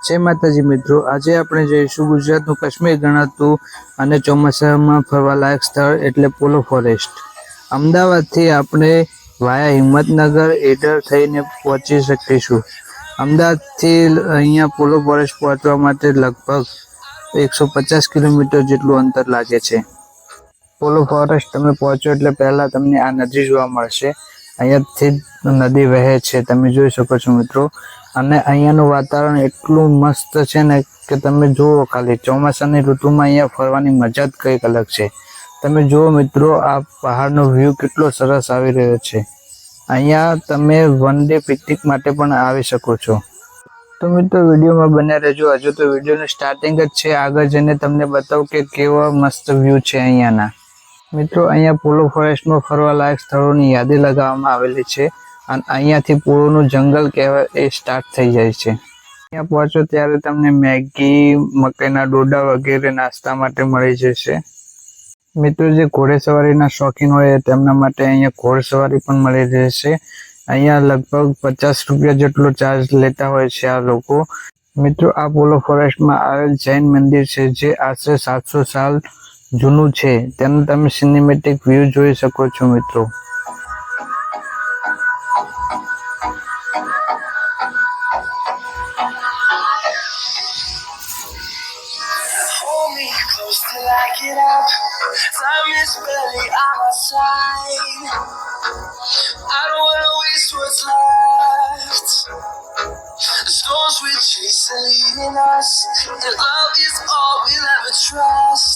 જય માતાજી મિત્રો, આજે આપણે જઈશું ગુજરાતનું કાશ્મીર ગણાતું અને ચોમાસામાં ફરવાલાયક સ્થળ એટલે પોલો ફોરેસ્ટ. અમદાવાદથી આપણે વાયા હિંમતનગર ઈડર થઈને પહોંચી શકીશું. અમદાવાદથી અહીંયા પોલો ફોરેસ્ટ પહોંચવા માટે લગભગ 150 કિલોમીટર જેટલું અંતર લાગે છે. પોલો ફોરેસ્ટ તમે પહોંચો એટલે પહેલાં તમને આ નદી જોવા મળશે. અહીંયાથી નદી વહે છે, તમે જોઈ શકો છો મિત્રો. અને અહીંયાનું વાતાવરણ એટલું મસ્ત છે ને કે તમે જુઓ ખાલી. ચોમાસાની ઋતુમાં અહીંયા ફરવાની મજા જ કંઈક અલગ છે. તમે જુઓ મિત્રો, આ પહાડનો વ્યૂ કેટલો સરસ આવી રહ્યો છે. અહીંયા તમે વન ડે પિકનિક માટે પણ આવી શકો છો. તો મિત્રો વિડીયોમાં બન્યા રહેજો. હજુ તો વિડીયોનું સ્ટાર્ટિંગ જ છે. આગળ જઈને તમને બતાવું કે કેવા મસ્ત વ્યૂ છે અહીંયાના. મિત્રો અહીંયા પોલો ફોરેસ્ટમાં ફરવાલાયક સ્થળોની યાદી લગાવવામાં આવેલી છે. અને અહીંયાથી પોળોનું જંગલ કહેવાય એ સ્ટાર્ટ થઈ જાય છે. અહીંયા પહોંચો ત્યારે તમને મેગી, મકાઈના ડોડા વગેરે નાસ્તા માટે મળી જશે. મિત્રો જે ઘોડેસવારીના શોખીન હોય તેમના માટે અહીંયા ઘોડેસવારી પણ મળી રહેશે. અહીંયા લગભગ 50 રૂપિયા જેટલો ચાર્જ લેતા હોય છે આ લોકો. મિત્રો આ પોલો ફોરેસ્ટમાં આવેલ જૈન મંદિર છે જે આશરે 700 સાલ જૂનું છે. તેનો તમે સિનેમેટિક વ્યૂ જોઈ શકો છો મિત્રો. Close till I get up. Time is barely on our side. I don't wanna waste what's left. The storms we chase are leading us, and love is all we'll ever trust.